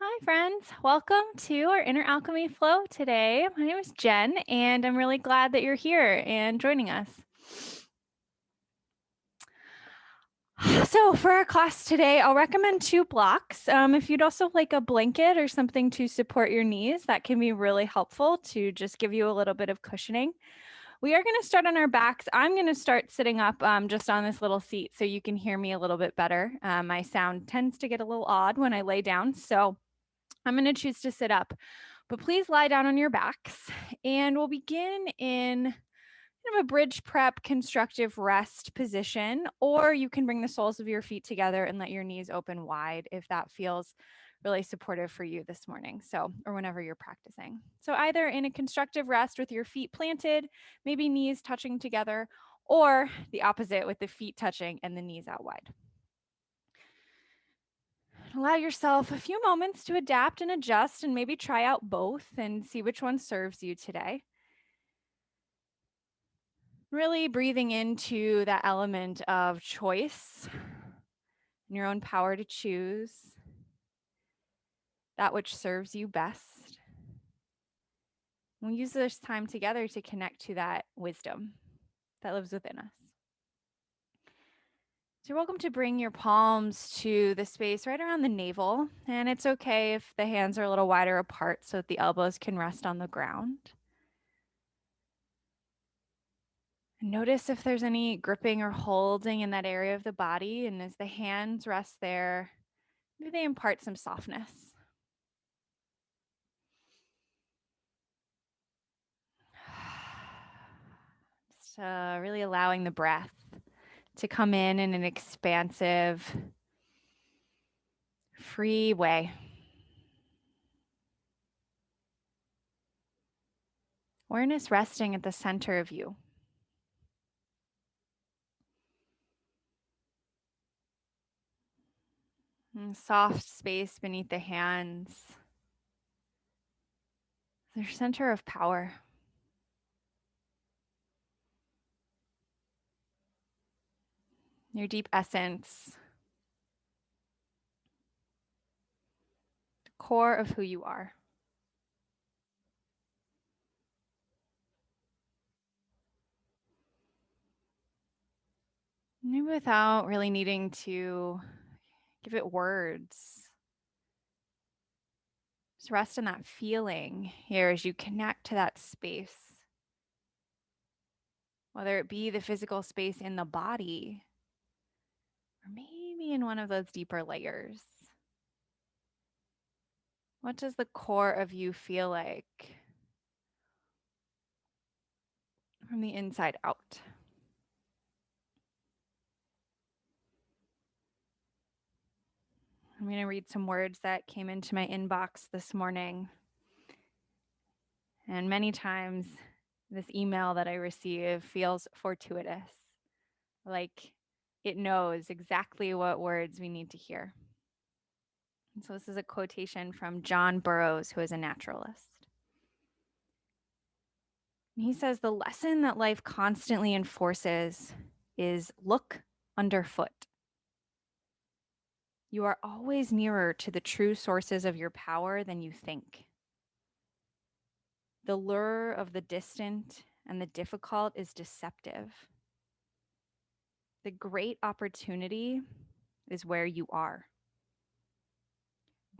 Hi, friends. Welcome to our Inner Alchemy Flow today. My name is Jen, and I'm really glad that you're here and joining us. So, for our class today, I'll recommend two blocks. If you'd also like a blanket or something to support your knees, that can be really helpful to just give you a little bit of cushioning. We are going to start on our backs. I'm going to start sitting up just on this little seat so you can hear me a little bit better. My sound tends to get a little odd when I lay down, so I'm going to choose to sit up, but please lie down on your backs and we'll begin in kind of a bridge prep constructive rest position, or you can bring the soles of your feet together and let your knees open wide if that feels really supportive for you this morning. So, or whenever you're practicing. So either in a constructive rest with your feet planted, maybe knees touching together, or the opposite with the feet touching and the knees out wide. Allow yourself a few moments to adapt and adjust and maybe try out both and see which one serves you today. Really breathing into that element of choice and your own power to choose that which serves you best. We'll use this time together to connect to that wisdom that lives within us. So you're welcome to bring your palms to the space right around the navel, and it's okay if the hands are a little wider apart so that the elbows can rest on the ground. Notice if there's any gripping or holding in that area of the body, and as the hands rest there, maybe they impart some softness. Just really allowing the breath to come in an expansive, free way. Awareness resting at the center of you. And soft space beneath the hands. Their center of power. Your deep essence. The core of who you are. Maybe without really needing to give it words. Just rest in that feeling here as you connect to that space. Whether it be the physical space in the body, or maybe in one of those deeper layers. What does the core of you feel like from the inside out? I'm going to read some words that came into my inbox this morning. And many times, this email that I receive feels fortuitous, like it knows exactly what words we need to hear. And so, this is a quotation from John Burroughs, who is a naturalist. And he says, the lesson that life constantly enforces is look underfoot. You are always nearer to the true sources of your power than you think. The lure of the distant and the difficult is deceptive. The great opportunity is where you are.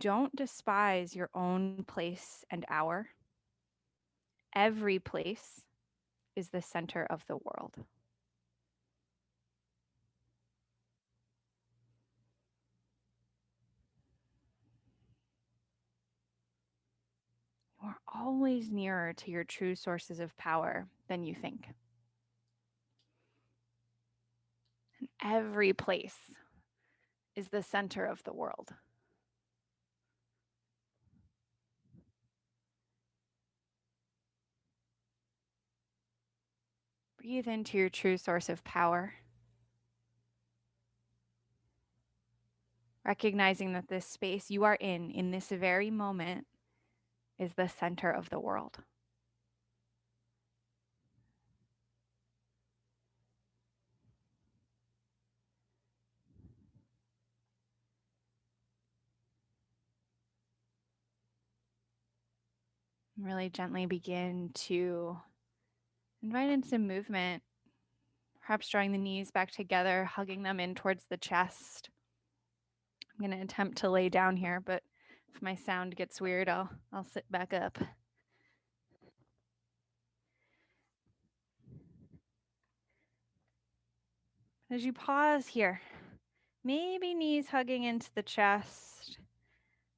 Don't despise your own place and hour. Every place is the center of the world. You are always nearer to your true sources of power than you think. And every place is the center of the world. Breathe into your true source of power, recognizing that this space you are in this very moment, is the center of the world. Really gently begin to invite in some movement, perhaps drawing the knees back together, hugging them in towards the chest. I'm going to attempt to lay down here, but if my sound gets weird, I'll sit back up. As you pause here, maybe knees hugging into the chest,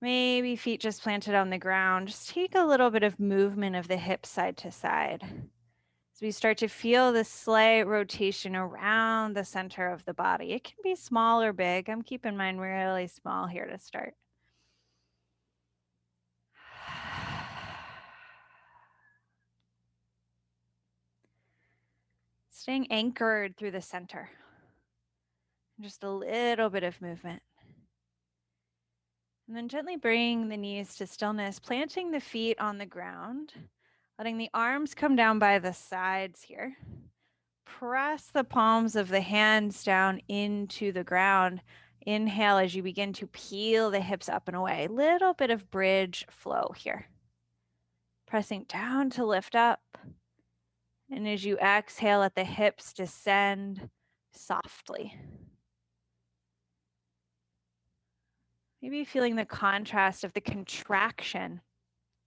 maybe feet just planted on the ground. Just take a little bit of movement of the hips side to side. As we start to feel the slight rotation around the center of the body. It can be small or big. I'm keeping mine really small here to start. Staying anchored through the center. Just a little bit of movement. And then gently bring the knees to stillness, planting the feet on the ground, letting the arms come down by the sides here. Press the palms of the hands down into the ground. Inhale as you begin to peel the hips up and away. Little bit of bridge flow here. Pressing down to lift up. And as you exhale, let the hips descend softly. Maybe feeling the contrast of the contraction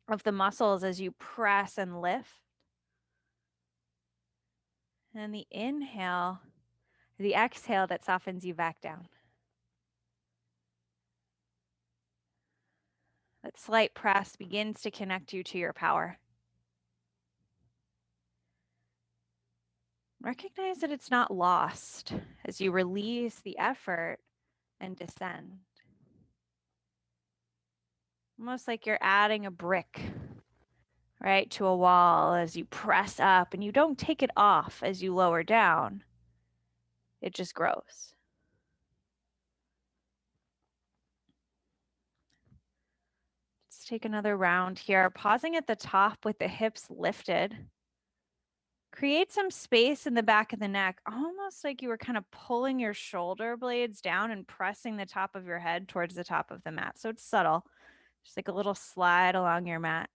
of the muscles as you press and lift. And the inhale, the exhale that softens you back down. That slight press begins to connect you to your power. Recognize that it's not lost as you release the effort and descend. Almost like you're adding a brick, right, to a wall as you press up, and you don't take it off as you lower down. It just grows. Let's take another round here, pausing at the top with the hips lifted. Create some space in the back of the neck, almost like you were kind of pulling your shoulder blades down and pressing the top of your head towards the top of the mat. So it's subtle, just like a little slide along your mat.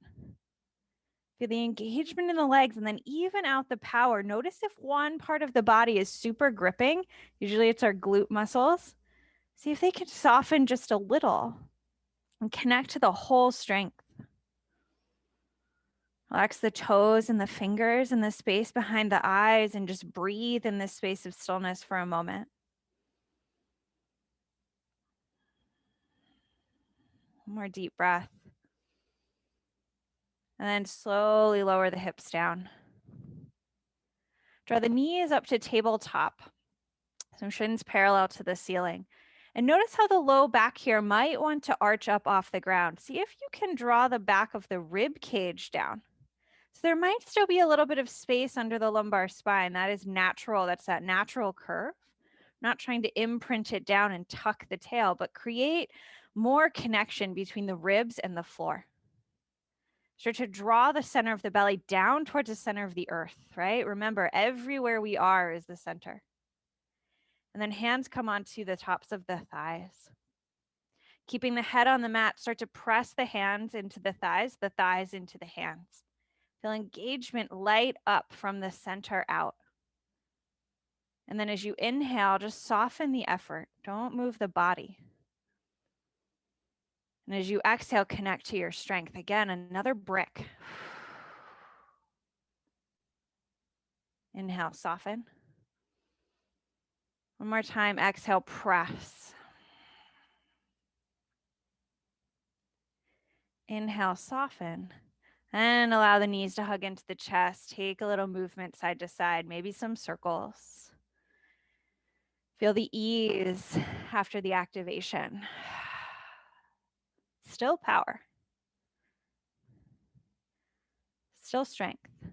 Feel the engagement in the legs and then even out the power. Notice if one part of the body is super gripping. Usually it's our glute muscles. See if they can soften just a little and connect to the whole strength. Relax the toes and the fingers and the space behind the eyes and just breathe in this space of stillness for a moment. One more deep breath. And then slowly lower the hips down. Draw the knees up to tabletop. So shins parallel to the ceiling. And notice how the low back here might want to arch up off the ground. See if you can draw the back of the rib cage down. So there might still be a little bit of space under the lumbar spine. That is natural. That's that natural curve. Not trying to imprint it down and tuck the tail, but create more connection between the ribs and the floor. Start to draw the center of the belly down towards the center of the earth, right? Remember, everywhere we are is the center. And then hands come onto the tops of the thighs. Keeping the head on the mat, start to press the hands into the thighs into the hands. Feel engagement light up from the center out. And then as you inhale, just soften the effort. Don't move the body. And as you exhale, connect to your strength. Again, another brick. Inhale, soften. One more time, exhale, press. Inhale, soften. And allow the knees to hug into the chest. Take a little movement side to side, maybe some circles. Feel the ease after the activation. Still power. Still strength. And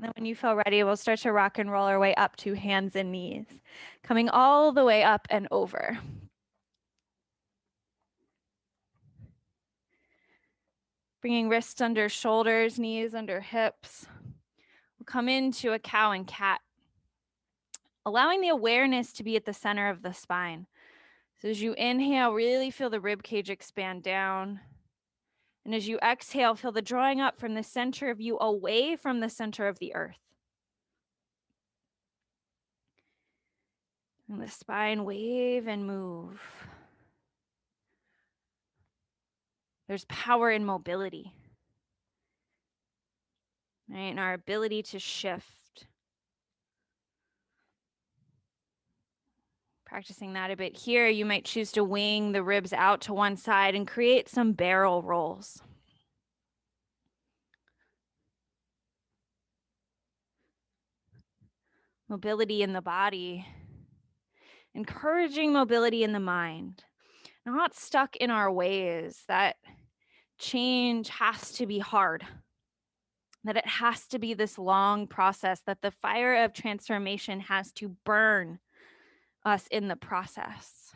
then when you feel ready, we'll start to rock and roll our way up to hands and knees, coming all the way up and over. Bringing wrists under shoulders, knees under hips. We'll come into a cow and cat, allowing the awareness to be at the center of the spine. So as you inhale, really feel the rib cage expand down. And as you exhale, feel the drawing up from the center of you away from the center of the earth. And the spine wave and move. There's power in mobility, right? And our ability to shift. Practicing that a bit here, you might choose to wing the ribs out to one side and create some barrel rolls. Mobility in the body, encouraging mobility in the mind, not stuck in our ways. That change has to be hard, that it has to be this long process, that the fire of transformation has to burn us in the process.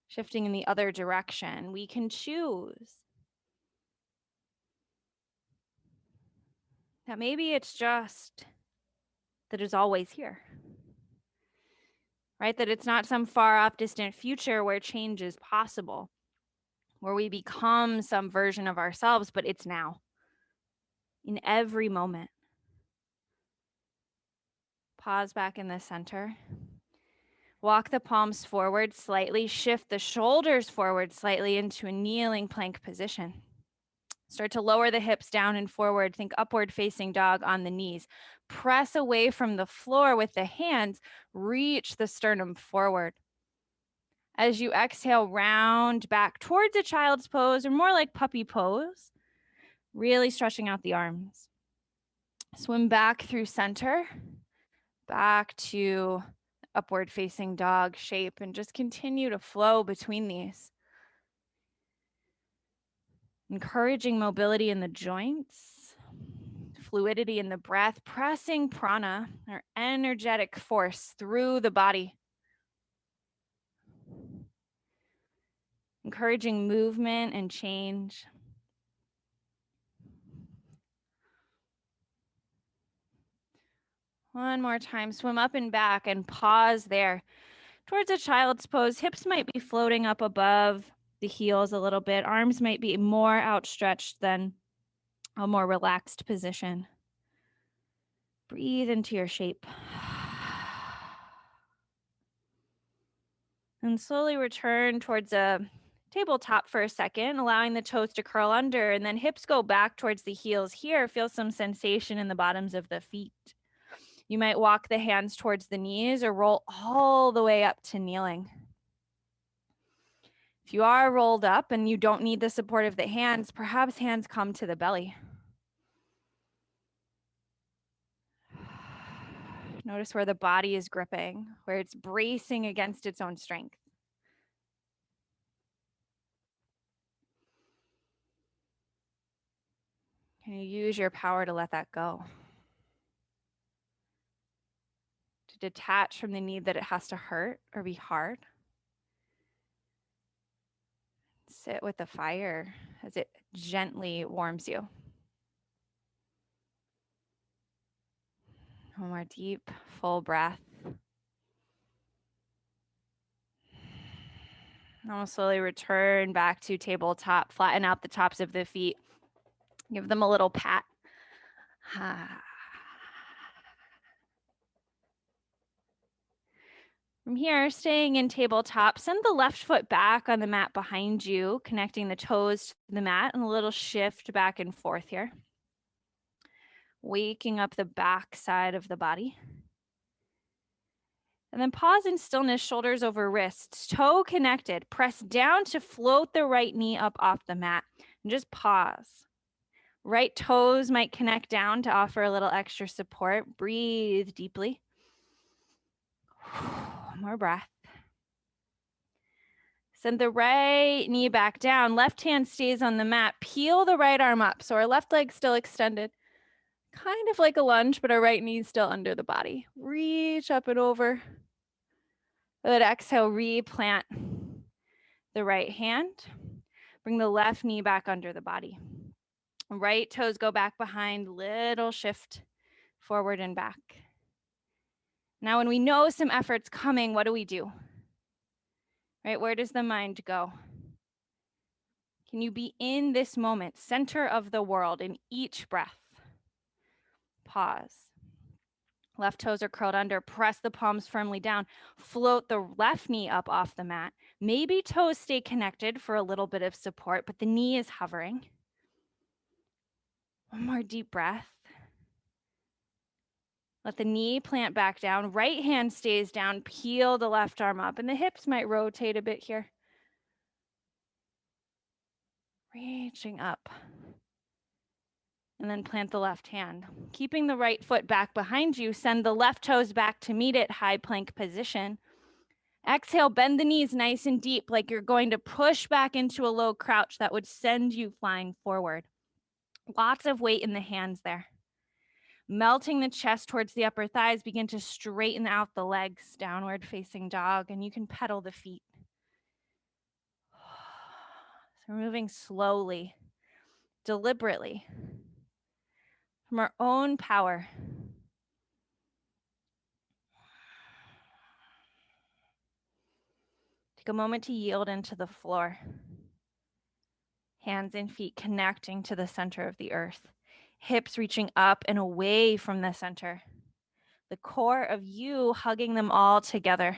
Shifting in the other direction, we can choose that maybe it's just that it's always here, right? That it's not some far off distant future where change is possible, where we become some version of ourselves, but it's now, in every moment. Pause back in the center. Walk the palms forward slightly, shift the shoulders forward slightly into a kneeling plank position. Start to lower the hips down and forward. Think upward facing dog on the knees. Press away from the floor with the hands. Reach the sternum forward. As you exhale, round back towards a child's pose, or more like puppy pose. Really stretching out the arms. Swim back through center, back to upward facing dog shape, and just continue to flow between these. Encouraging mobility in the joints, fluidity in the breath, pressing prana, or energetic force through the body. Encouraging movement and change. One more time, swim up and back and pause there. Towards a child's pose, hips might be floating up above the heels a little bit. Arms might be more outstretched than a more relaxed position. Breathe into your shape. And slowly return towards a tabletop for a second, allowing the toes to curl under, and then hips go back towards the heels here. Feel some sensation in the bottoms of the feet. You might walk the hands towards the knees or roll all the way up to kneeling. If you are rolled up and you don't need the support of the hands, perhaps hands come to the belly. Notice where the body is gripping, where it's bracing against its own strength. Can you use your power to let that go? To detach from the need that it has to hurt or be hard? Sit with the fire as it gently warms you. One more deep, full breath. Now we'll slowly return back to tabletop. Flatten out the tops of the feet. Give them a little pat. From here, staying in tabletop, send the left foot back on the mat behind you, connecting the toes to the mat, and a little shift back and forth here. Waking up the back side of the body. And then pause in stillness, shoulders over wrists, toe connected. Press down to float the right knee up off the mat. And just pause. Right toes might connect down to offer a little extra support. Breathe deeply. More breath. Send the right knee back down. Left hand stays on the mat. Peel the right arm up. So our left leg still extended. Kind of like a lunge, but our right knee is still under the body. Reach up and over. Let exhale, replant the right hand. Bring the left knee back under the body. Right toes go back behind, little shift forward and back. Now, when we know some effort's coming, what do? Right, where does the mind go? Can you be in this moment, center of the world, in each breath? Pause. Left toes are curled under. Press the palms firmly down. Float the left knee up off the mat. Maybe toes stay connected for a little bit of support, but the knee is hovering. One more deep breath. Let the knee plant back down. Right hand stays down. Peel the left arm up, and the hips might rotate a bit here. Reaching up. And then plant the left hand. Keeping the right foot back behind you, send the left toes back to meet it, high plank position. Exhale, bend the knees nice and deep, like you're going to push back into a low crouch that would send you flying forward. Lots of weight in the hands there. Melting the chest towards the upper thighs, begin to straighten out the legs, downward facing dog, and you can pedal the feet. So we're moving slowly, deliberately, from our own power. Take a moment to yield into the floor. Hands and feet connecting to the center of the earth. Hips reaching up and away from the center. The core of you hugging them all together.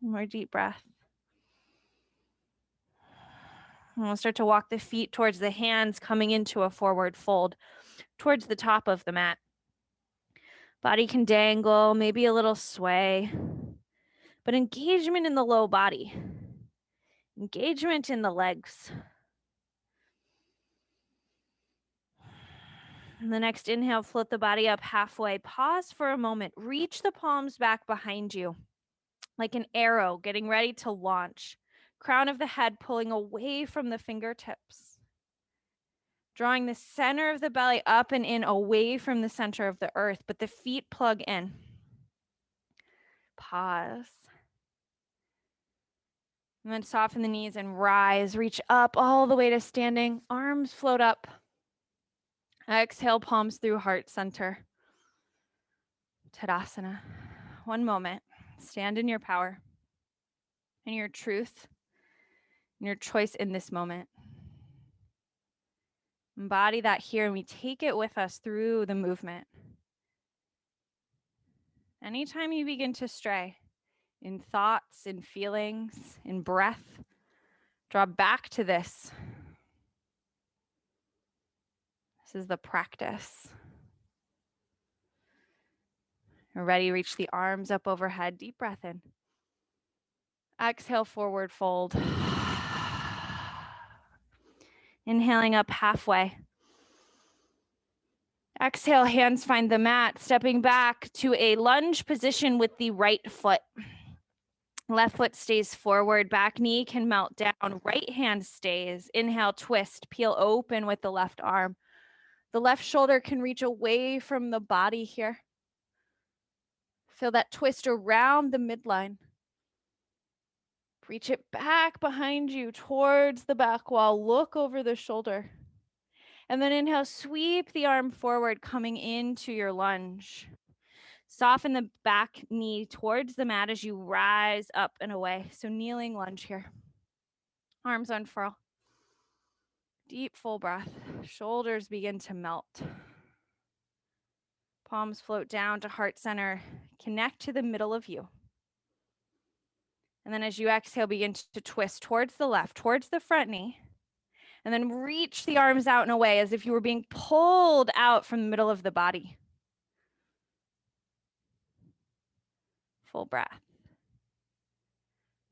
One more deep breath. And we'll start to walk the feet towards the hands, coming into a forward fold towards the top of the mat. Body can dangle, maybe a little sway, but engagement in the low body, engagement in the legs. And the next inhale, float the body up halfway. Pause for a moment. Reach the palms back behind you like an arrow getting ready to launch. Crown of the head pulling away from the fingertips. Drawing the center of the belly up and in away from the center of the earth, but the feet plug in. Pause. And then soften the knees and rise. Reach up all the way to standing. Arms float up. Exhale, palms through heart center. Tadasana. One moment. Stand in your power and your truth and your choice in this moment. Embody that here, and we take it with us through the movement. Anytime you begin to stray in thoughts, in feelings, in breath, draw back to this. This is the practice. You're ready, reach the arms up overhead. Deep breath in. Exhale, forward fold. Inhaling up halfway. Exhale, hands find the mat, stepping back to a lunge position with the right foot. Left foot stays forward, back knee can melt down, right hand stays. Inhale, twist, peel open with the left arm. The left shoulder can reach away from the body here. Feel that twist around the midline. Reach it back behind you towards the back wall. Look over the shoulder. And then inhale, sweep the arm forward, coming into your lunge. Soften the back knee towards the mat as you rise up and away. So kneeling lunge here. Arms unfurl. Deep full breath. Shoulders begin to melt. Palms float down to heart center. Connect to the middle of you. And then as you exhale, begin to twist towards the left, towards the front knee. And then reach the arms out and away as if you were being pulled out from the middle of the body. Full breath.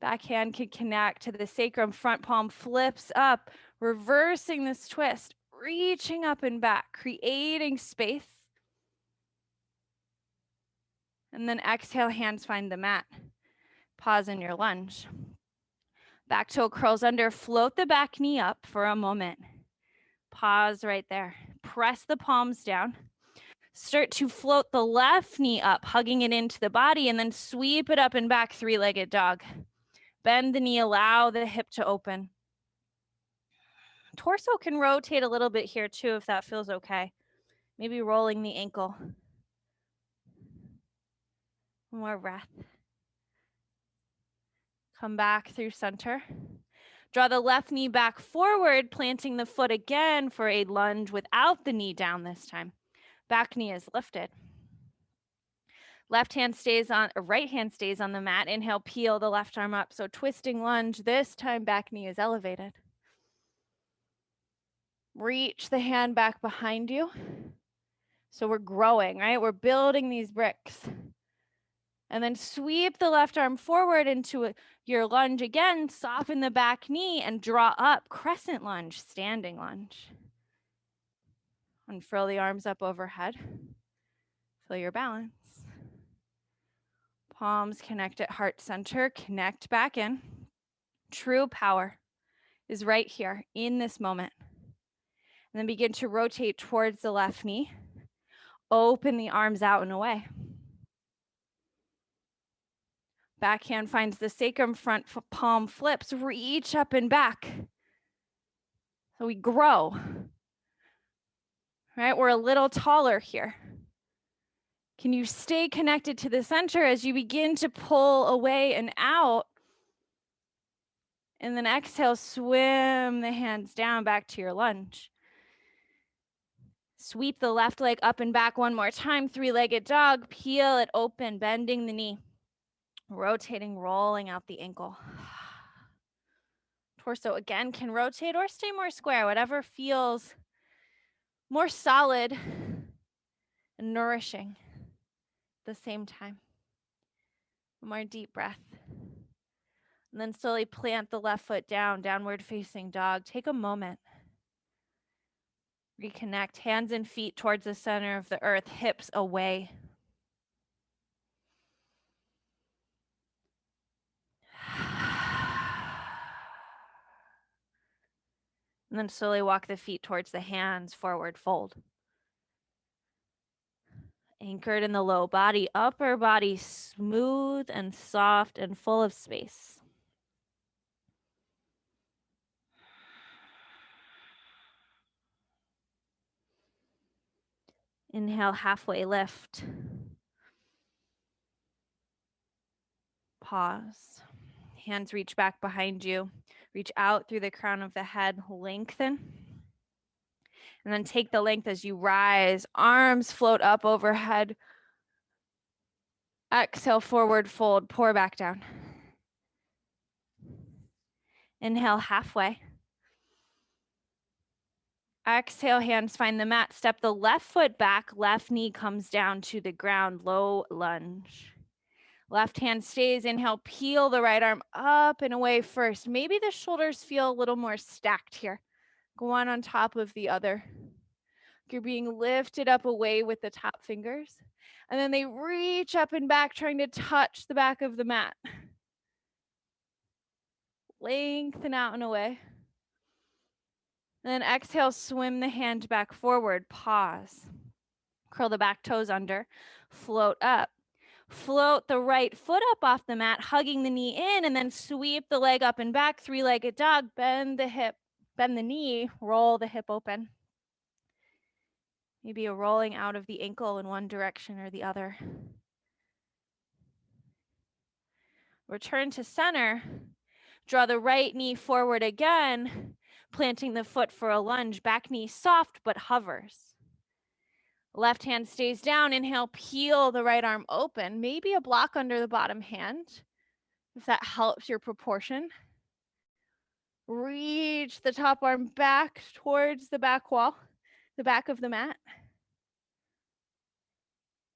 Back hand can connect to the sacrum. Front palm flips up, reversing this twist, reaching up and back, creating space. And then exhale, hands find the mat. Pause in your lunge. Back toe curls under, float the back knee up for a moment. Pause right there. Press the palms down. Start to float the left knee up, hugging it into the body, and then sweep it up and back, three-legged dog. Bend the knee, allow the hip to open. Torso can rotate a little bit here too, if that feels okay. Maybe rolling the ankle. One more breath. Come back through center. Draw the left knee back forward, planting the foot again for a lunge without the knee down this time. Back knee is lifted. Left hand stays on, or right hand stays on the mat. Inhale, peel the left arm up. So twisting lunge, this time back knee is elevated. Reach the hand back behind you. So we're growing, right? We're building these bricks. And then sweep the left arm forward into your lunge again, soften the back knee and draw up, crescent lunge, standing lunge. Unfurl the arms up overhead. Feel your balance. Palms connect at heart center, connect back in. True power is right here in this moment. And then begin to rotate towards the left knee. Open the arms out and away. Back hand finds the sacrum, front palm flips, reach up and back. So we grow, right? We're a little taller here. Can you stay connected to the center as you begin to pull away and out? And then exhale, swim the hands down back to your lunge. Sweep the left leg up and back one more time, three-legged dog, peel it open, bending the knee. Rotating, rolling out the ankle. Torso again can rotate or stay more square, whatever feels more solid and nourishing at the same time. One more deep breath. And then slowly plant the left foot down, downward facing dog. Take a moment. Reconnect, hands and feet towards the center of the earth, hips away. And then slowly walk the feet towards the hands, forward fold. Anchored in the low body, upper body smooth and soft and full of space. Inhale, halfway lift. Pause. Hands reach back behind you. Reach out through the crown of the head, lengthen. And then take the length as you rise. Arms float up overhead. Exhale, forward fold, pour back down. Inhale, halfway. Exhale, hands find the mat. Step the left foot back, left knee comes down to the ground, low lunge. Left hand stays, inhale, peel the right arm up and away first. Maybe the shoulders feel a little more stacked here. Go on top of the other. You're being lifted up away with the top fingers. And then they reach up and back, trying to touch the back of the mat. Lengthen out and away. And then exhale, swim the hand back forward, pause. Curl the back toes under, float up. Float the right foot up off the mat, hugging the knee in, and then sweep the leg up and back, three-legged dog, bend the hip, bend the knee, roll the hip open. Maybe a rolling out of the ankle in one direction or the other. Return to center. Draw the right knee forward again, planting the foot for a lunge. Back knee soft but hovers. Left hand stays down. Inhale, peel the right arm open. Maybe a block under the bottom hand, if that helps your proportion. Reach the top arm back towards the back wall, the back of the mat.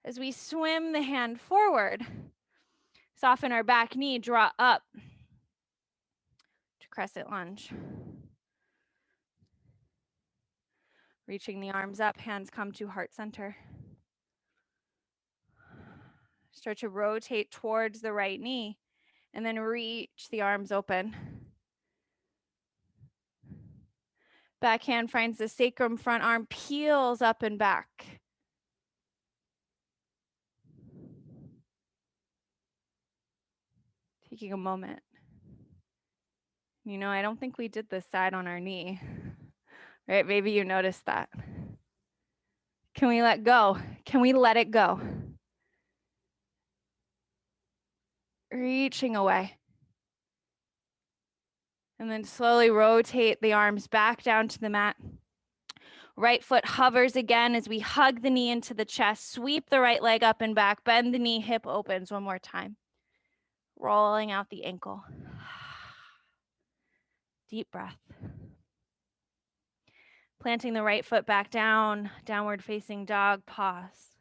As we swim the hand forward, soften our back knee, draw up to crescent lunge. Reaching the arms up, hands come to heart center. Start to rotate towards the right knee and then reach the arms open. Back hand finds the sacrum, front arm peels up and back. Taking a moment. You know, I don't think we did this side on our knee, right? Maybe you noticed that. Can we let go? Can we let it go? Reaching away. And then slowly rotate the arms back down to the mat. Right foot hovers again as we hug the knee into the chest, sweep the right leg up and back, bend the knee, hip opens one more time. Rolling out the ankle. Deep breath. Planting the right foot back down, downward facing dog, pause.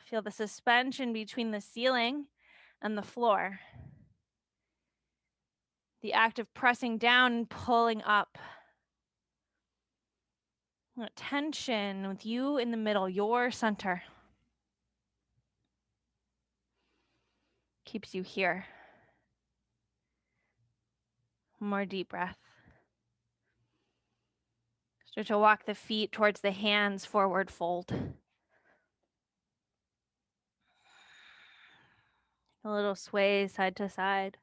Feel the suspension between the ceiling and the floor. The act of pressing down and pulling up. Tension with you in the middle, your center. Keeps you here. More deep breath. Start to walk the feet towards the hands, forward fold. A little sway side to side.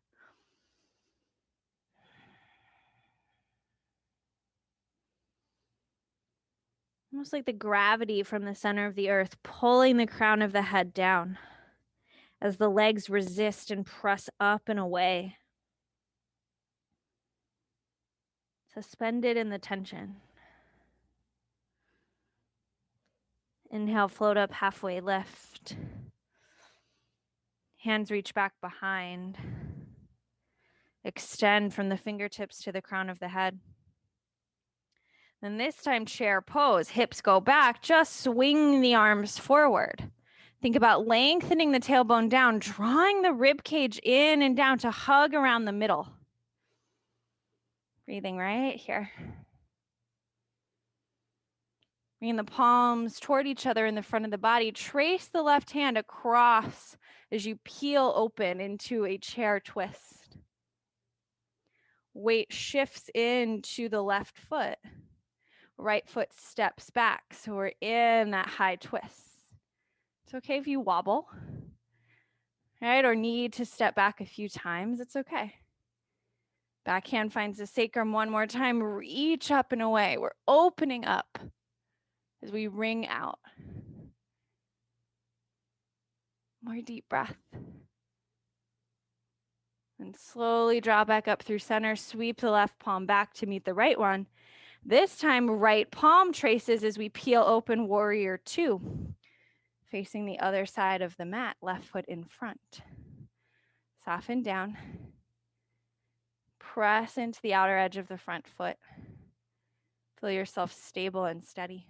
Almost like the gravity from the center of the earth pulling the crown of the head down as the legs resist and press up and away. Suspended in the tension. Inhale, float up, halfway lift. Hands reach back behind. Extend from the fingertips to the crown of the head. Then this time, chair pose. Hips go back. Just swing the arms forward. Think about lengthening the tailbone down, drawing the rib cage in and down to hug around the middle. Breathing right here. Bringing the palms toward each other in the front of the body. Trace the left hand across as you peel open into a chair twist. Weight shifts into the left foot. Right foot steps back. So we're in that high twist. It's okay if you wobble, right? Or need to step back a few times. It's okay. Back hand finds the sacrum one more time. Reach up and away. We're opening up as we ring out. More deep breath. And slowly draw back up through center. Sweep the left palm back to meet the right one. This time, right palm traces as we peel open warrior two. Facing the other side of the mat, left foot in front. Soften down. Press into the outer edge of the front foot. Feel yourself stable and steady.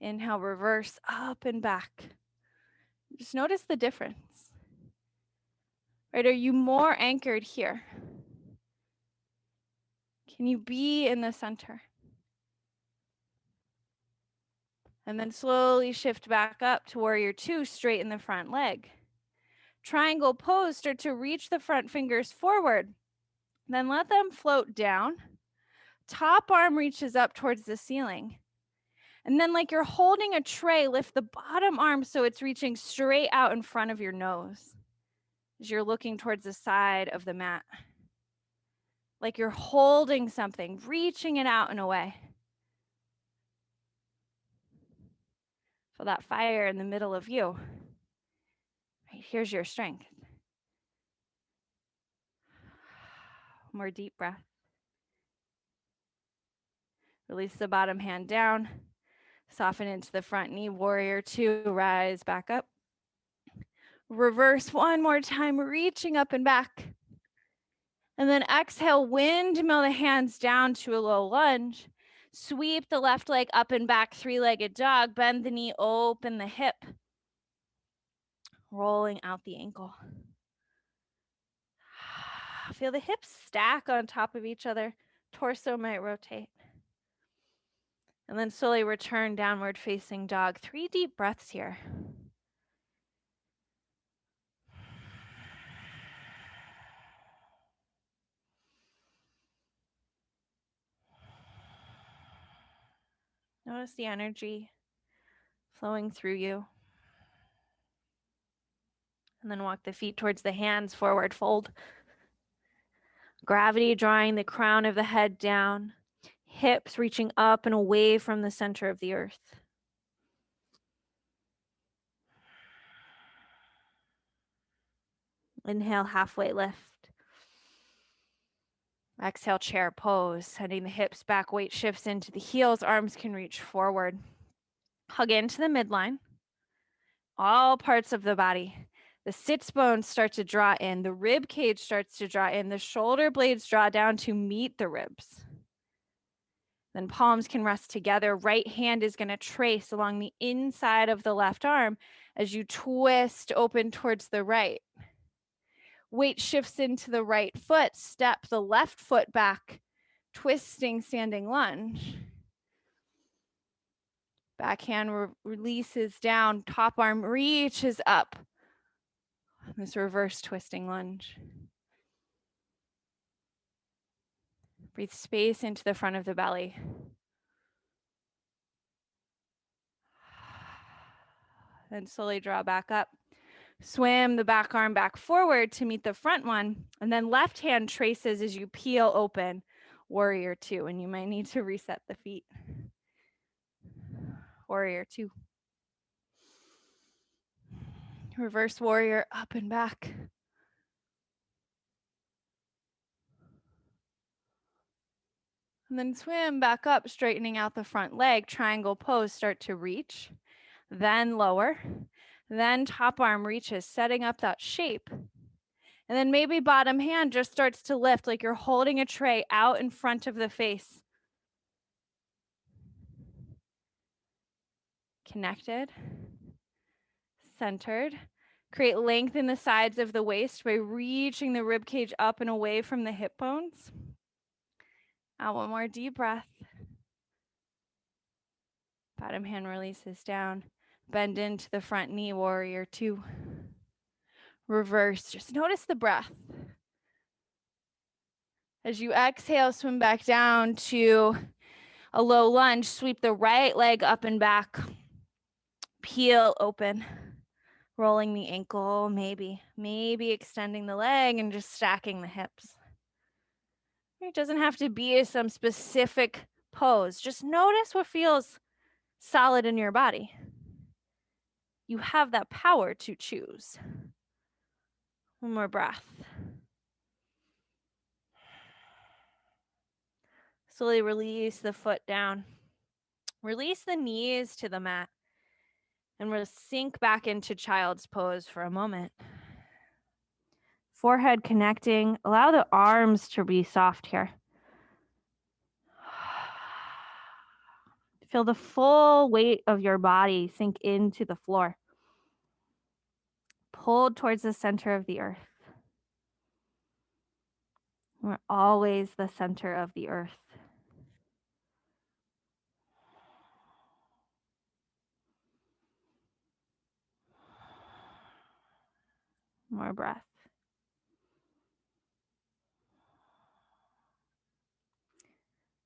Inhale, reverse up and back. Just notice the difference. Right? Are you more anchored here? Can you be in the center? And then slowly shift back up to warrior two, straighten the front leg. Triangle pose, start to reach the front fingers forward. Then let them float down. Top arm reaches up towards the ceiling. And then like you're holding a tray, lift the bottom arm so it's reaching straight out in front of your nose as you're looking towards the side of the mat. Like you're holding something, reaching it out and away. Feel that fire in the middle of you. Right, here's your strength. More deep breath. Release the bottom hand down. Soften into the front knee. Warrior two, rise back up. Reverse one more time, reaching up and back. And then exhale, windmill the hands down to a low lunge. Sweep the left leg up and back, three-legged dog. Bend the knee, open the hip. Rolling out the ankle. Feel the hips stack on top of each other. Torso might rotate. And then slowly return downward facing dog. 3 deep breaths here. Notice the energy flowing through you. And then walk the feet towards the hands, forward fold. Gravity drawing the crown of the head down. Hips reaching up and away from the center of the earth. Inhale, halfway lift. Exhale, chair pose, sending the hips back, weight shifts into the heels, arms can reach forward. Hug into the midline, all parts of the body. The sits bones start to draw in, the rib cage starts to draw in, the shoulder blades draw down to meet the ribs. Then palms can rest together. Right hand is going to trace along the inside of the left arm as you twist open towards the right. Weight shifts into the right foot, step the left foot back, twisting standing lunge. Back hand releases down, top arm reaches up. This reverse twisting lunge. Breathe space into the front of the belly. Then slowly draw back up. Swim the back arm back forward to meet the front one. And then left hand traces as you peel open warrior two. And you might need to reset the feet. Warrior two. Reverse warrior up and back. And then swim back up, straightening out the front leg. Triangle pose, start to reach. Then lower. Then top arm reaches, setting up that shape. And then maybe bottom hand just starts to lift like you're holding a tray out in front of the face. Connected. Centered. Create length in the sides of the waist by reaching the rib cage up and away from the hip bones. Out one more deep breath. Bottom hand releases down. Bend into the front knee, warrior two. Reverse, just notice the breath. As you exhale, swim back down to a low lunge, sweep the right leg up and back. Peel open, rolling the ankle, maybe extending the leg and just stacking the hips. It doesn't have to be some specific pose. Just notice what feels solid in your body. You have that power to choose. One more breath. Slowly release the foot down. Release the knees to the mat. And we'll sink back into child's pose for a moment. Forehead connecting. Allow the arms to be soft here. Feel the full weight of your body sink into the floor. Pulled towards the center of the earth. We're always the center of the earth. More breath.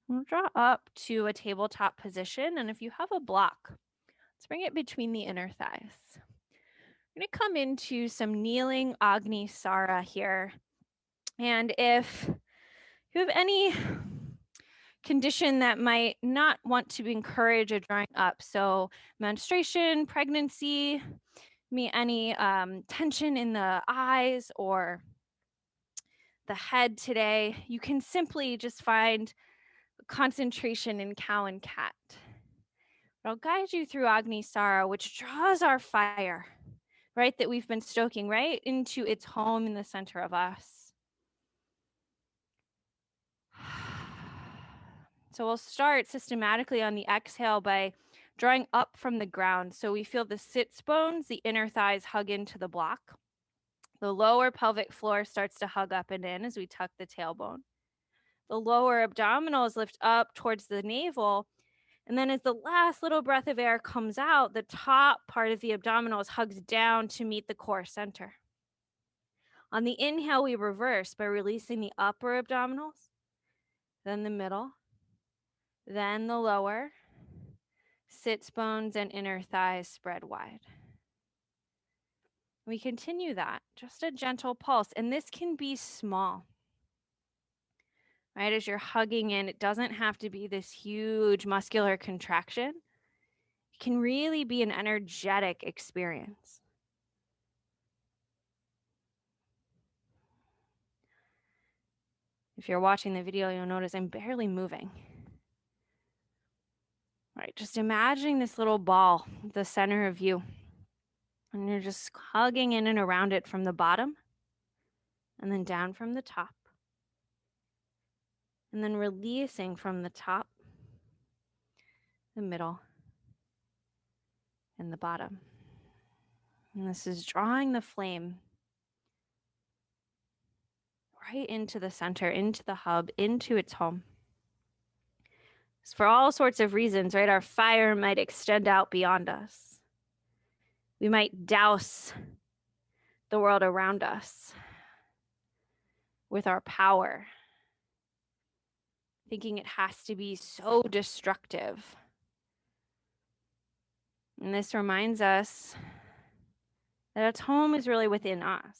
We'll draw up to a tabletop position, and if you have a block, let's bring it between the inner thighs. We're going to come into some kneeling Agni Sara here. And if you have any condition that might not want to encourage a drawing up, so menstruation, pregnancy, any tension in the eyes or the head today, you can simply just find concentration in cow and cat. I'll guide you through Agni Sara, which draws our fire, right, that we've been stoking right into its home in the center of us. So we'll start systematically on the exhale by drawing up from the ground. So we feel the sits bones, the inner thighs hug into the block. The lower pelvic floor starts to hug up and in as we tuck the tailbone. The lower abdominals lift up towards the navel. And then as the last little breath of air comes out, the top part of the abdominals hugs down to meet the core center. On the inhale, we reverse by releasing the upper abdominals, then the middle, then the lower, sits bones and inner thighs spread wide. We continue that, just a gentle pulse, and this can be small. Right, as you're hugging in, it doesn't have to be this huge muscular contraction. It can really be an energetic experience. If you're watching the video, you'll notice I'm barely moving. All right, just imagining this little ball at the center of you. And you're just hugging in and around it from the bottom and then down from the top. And then releasing from the top, the middle, and the bottom. And this is drawing the flame right into the center, into the hub, into its home. It's for all sorts of reasons, right? Our fire might extend out beyond us. We might douse the world around us with our power, thinking it has to be so destructive. And this reminds us that its home is really within us.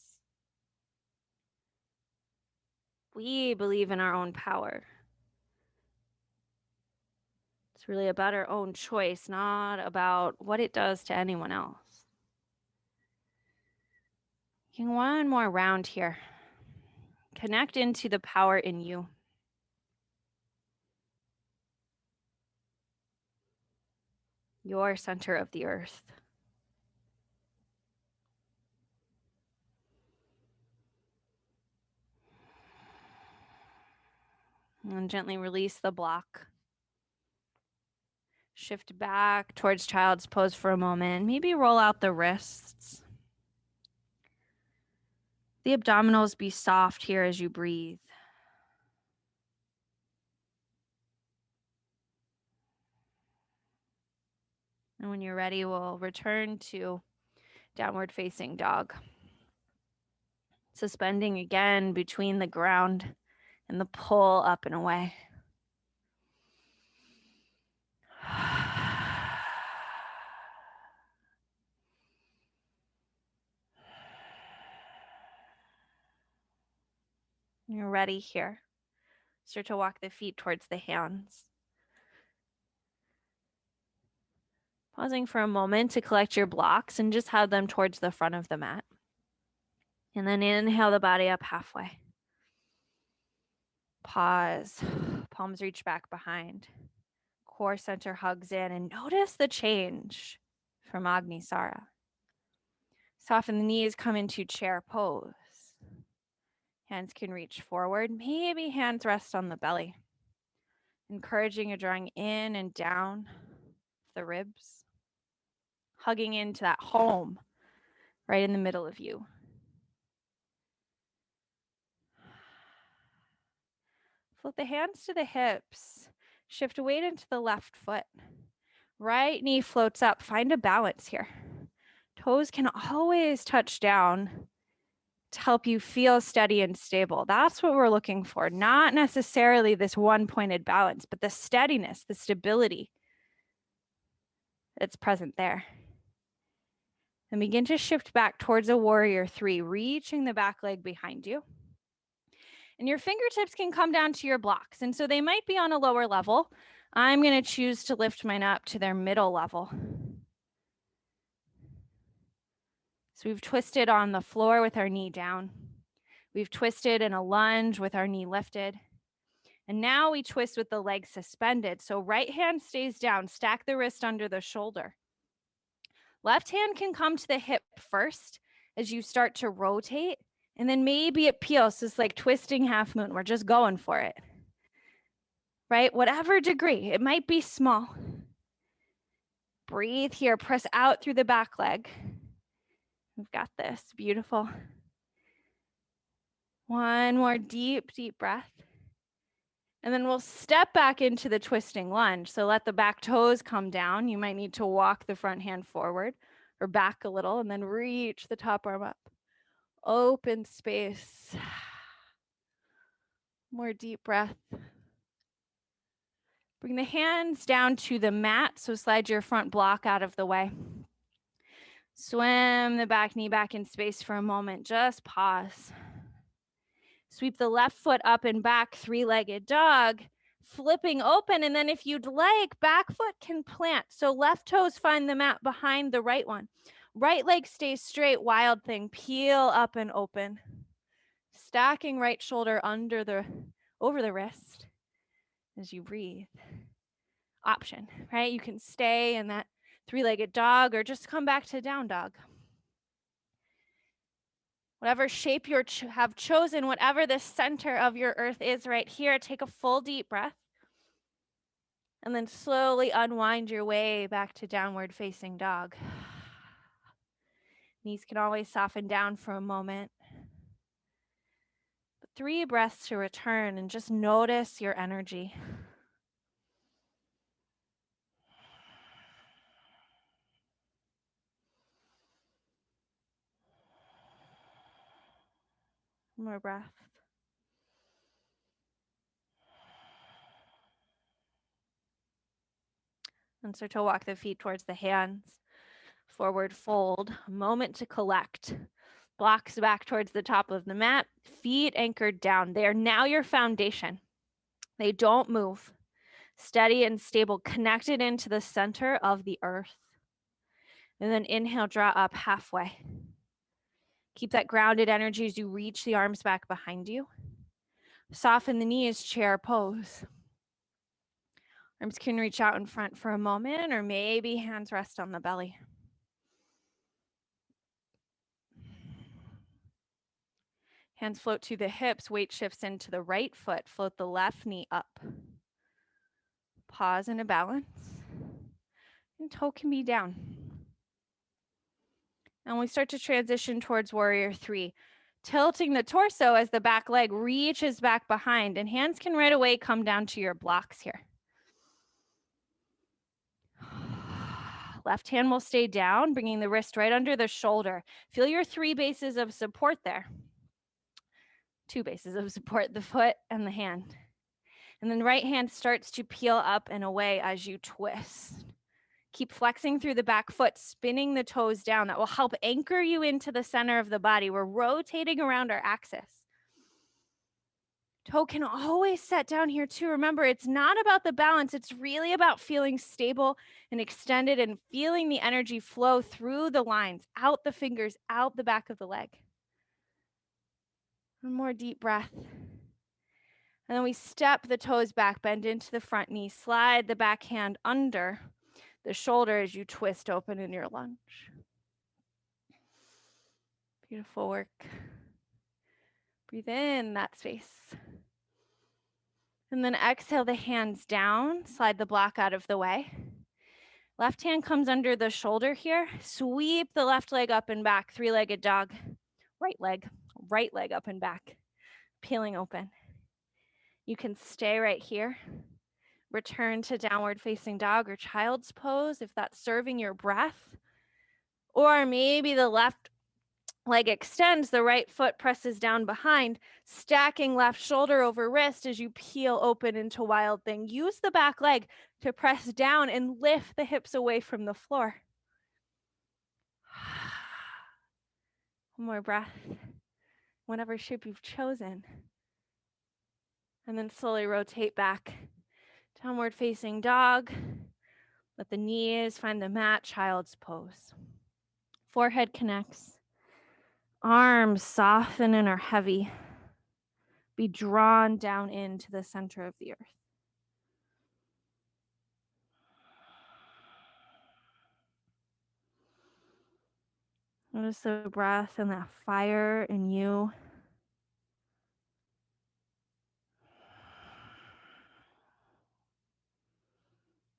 We believe in our own power. It's really about our own choice, not about what it does to anyone else. One more round here. Connect into the power in you. Your center of the earth. And gently release the block. Shift back towards child's pose for a moment. Maybe roll out the wrists. The abdominals be soft here as you breathe. And when you're ready, we'll return to downward facing dog. Suspending again between the ground and the pull up and away. You're ready here. Start to walk the feet towards the hands. Pausing for a moment to collect your blocks and just have them towards the front of the mat. And then inhale the body up halfway. Pause. Palms reach back behind. Core center hugs in, and notice the change from Agni Sara. Soften the knees, come into chair pose. Hands can reach forward. Maybe hands rest on the belly. Encouraging a drawing in and down the ribs. Hugging into that home right in the middle of you. Float the hands to the hips. Shift weight into the left foot. Right knee floats up. Find a balance here. Toes can always touch down to help you feel steady and stable. That's what we're looking for. Not necessarily this one-pointed balance, but the steadiness, the stability that's present there. And begin to shift back towards a warrior 3, reaching the back leg behind you. And your fingertips can come down to your blocks. And so they might be on a lower level. I'm going to choose to lift mine up to their middle level. So we've twisted on the floor with our knee down. We've twisted in a lunge with our knee lifted. And now we twist with the leg suspended. So right hand stays down, stack the wrist under the shoulder. Left hand can come to the hip first as you start to rotate. And then maybe it peels, so it's like twisting half moon. We're just going for it, right? Whatever degree, it might be small. Breathe here, press out through the back leg. We've got this, beautiful. One more deep, deep breath. And then we'll step back into the twisting lunge. So let the back toes come down. You might need to walk the front hand forward or back a little and then reach the top arm up. Open space. More deep breath. Bring the hands down to the mat. So slide your front block out of the way. Swim the back knee back in space for a moment. Just pause. Sweep the left foot up and back, 3-legged dog. Flipping open. And then if you'd like, back foot can plant. So left toes find the mat behind the right one. Right leg stays straight, wild thing. Peel up and open. Stacking right shoulder under the over the wrist as you breathe. Option, right? You can stay in that three-legged dog or just come back to down dog. Whatever shape you have chosen, whatever the center of your earth is right here, take a full deep breath. And then slowly unwind your way back to downward facing dog. Knees can always soften down for a moment. 3 breaths to return and just notice your energy. More breath. And start to walk the feet towards the hands. Forward fold. A moment to collect. Blocks back towards the top of the mat. Feet anchored down. They are now your foundation. They don't move. Steady and stable, connected into the center of the earth. And then inhale, draw up halfway. Keep that grounded energy as you reach the arms back behind you. Soften the knees, chair pose. Arms can reach out in front for a moment, or maybe hands rest on the belly. Hands float to the hips, weight shifts into the right foot, float the left knee up. Pause in a balance, and toe can be down. And we start to transition towards warrior 3. Tilting the torso as the back leg reaches back behind, and hands can right away come down to your blocks here. Left hand will stay down, bringing the wrist right under the shoulder. Feel your 3 bases of support there. 2 bases of support, the foot and the hand. And then right hand starts to peel up and away as you twist. Keep flexing through the back foot, spinning the toes down. That will help anchor you into the center of the body. We're rotating around our axis. Toe can always set down here too. Remember, it's not about the balance. It's really about feeling stable and extended and feeling the energy flow through the lines, out the fingers, out the back of the leg. One more deep breath. And then we step the toes back, bend into the front knee, slide the back hand under the shoulder as you twist open in your lunge. Beautiful work. Breathe in that space. And then exhale the hands down, slide the block out of the way. Left hand comes under the shoulder here. Sweep the left leg up and back, 3-legged dog. Right leg up and back, peeling open. You can stay right here. Return to downward facing dog or child's pose if that's serving your breath. Or maybe the left leg extends, the right foot presses down behind, stacking left shoulder over wrist as you peel open into wild thing. Use the back leg to press down and lift the hips away from the floor. One more breath, whatever shape you've chosen. And then slowly rotate back. Downward facing dog. Let the knees find the mat, child's pose. Forehead connects. Arms soften and are heavy. Be drawn down into the center of the earth. Notice the breath and that fire in you.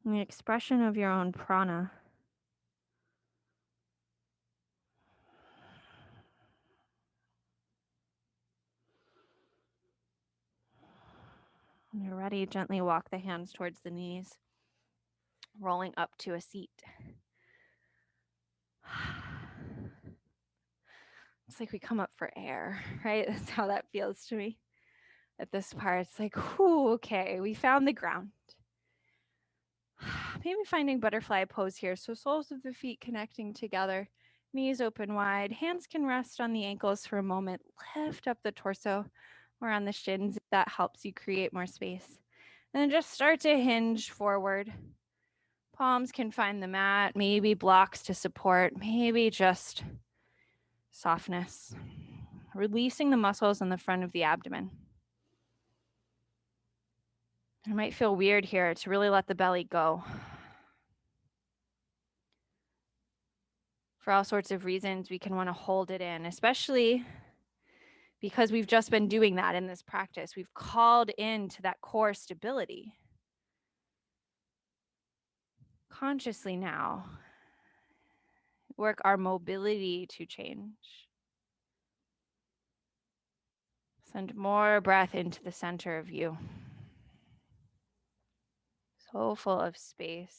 And the expression of your own prana. When you're ready, gently walk the hands towards the knees, rolling up to a seat. It's like we come up for air, right? That's how that feels to me at this part. It's like, whew, okay, we found the ground. Maybe finding butterfly pose here. So soles of the feet connecting together, knees open wide, hands can rest on the ankles for a moment. Lift up the torso or on the shins if that helps you create more space. And then just start to hinge forward. Palms can find the mat, maybe blocks to support, maybe just softness. Releasing the muscles in the front of the abdomen. It might feel weird here to really let the belly go. For all sorts of reasons, we can want to hold it in, especially because we've just been doing that in this practice. We've called into that core stability. Consciously now, work our mobility to change. Send more breath into the center of you. So full of space.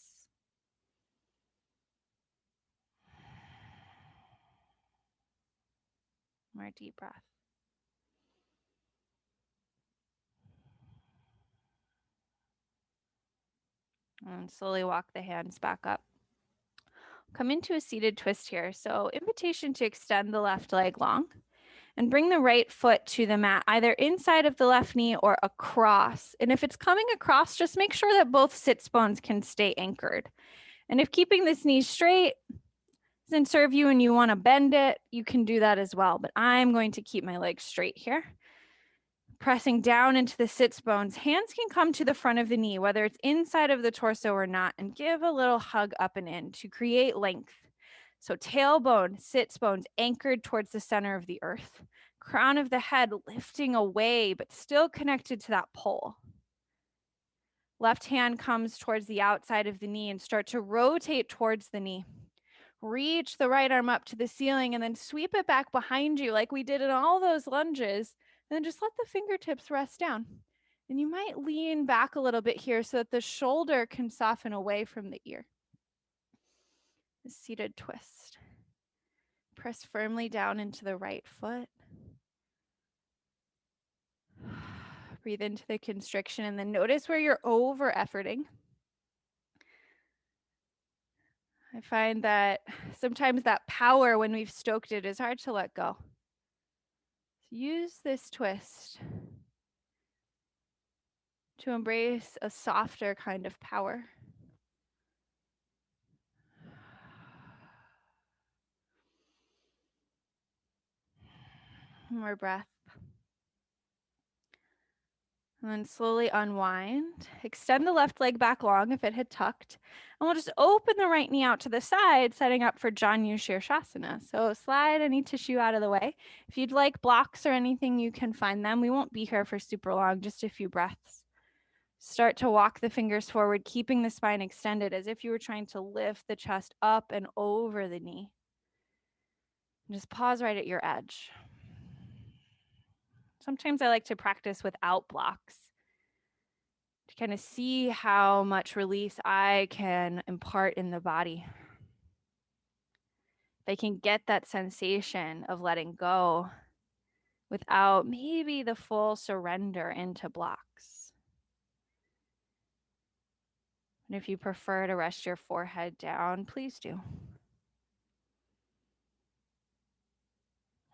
More deep breath. And slowly walk the hands back up. Come into a seated twist here. So invitation to extend the left leg long and bring the right foot to the mat, either inside of the left knee or across. And if it's coming across, just make sure that both sits bones can stay anchored. And if keeping this knee straight doesn't serve you and you want to bend it, you can do that as well. But I'm going to keep my legs straight here. Pressing down into the sits bones. Hands can come to the front of the knee, whether it's inside of the torso or not, and give a little hug up and in to create length. So tailbone, sits bones anchored towards the center of the earth. Crown of the head lifting away, but still connected to that pole. Left hand comes towards the outside of the knee and start to rotate towards the knee. Reach the right arm up to the ceiling and then sweep it back behind you like we did in all those lunges. And then just let the fingertips rest down. And you might lean back a little bit here so that the shoulder can soften away from the ear. A seated twist. Press firmly down into the right foot. Breathe into the constriction and then notice where you're over efforting. I find that sometimes that power when we've stoked it is hard to let go. So use this twist to embrace a softer kind of power. More breath. And then slowly unwind. Extend the left leg back long if it had tucked. And we'll just open the right knee out to the side, setting up for Janu Shirshasana. So slide any tissue out of the way. If you'd like blocks or anything, you can find them. We won't be here for super long, just a few breaths. Start to walk the fingers forward, keeping the spine extended as if you were trying to lift the chest up and over the knee. And just pause right at your edge. Sometimes I like to practice without blocks to kind of see how much release I can impart in the body. If I can get that sensation of letting go without maybe the full surrender into blocks. And if you prefer to rest your forehead down, please do.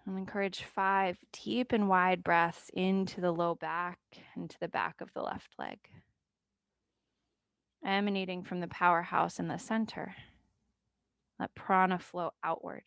And encourage 5 deep and wide breaths into the low back and to the back of the left leg, emanating from the powerhouse in the center. Let prana flow outward.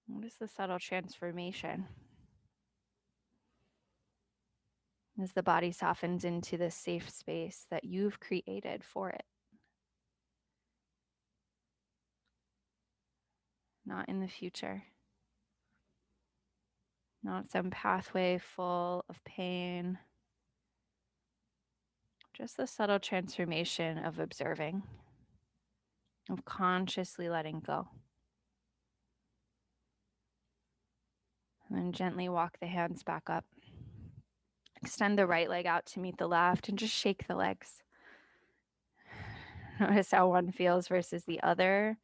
Notice the subtle transformation as the body softens into this safe space that you've created for it. Not in the future. Not some pathway full of pain. Just the subtle transformation of observing, of consciously letting go. And then gently walk the hands back up. Extend the right leg out to meet the left and just shake the legs. Notice how one feels versus the other,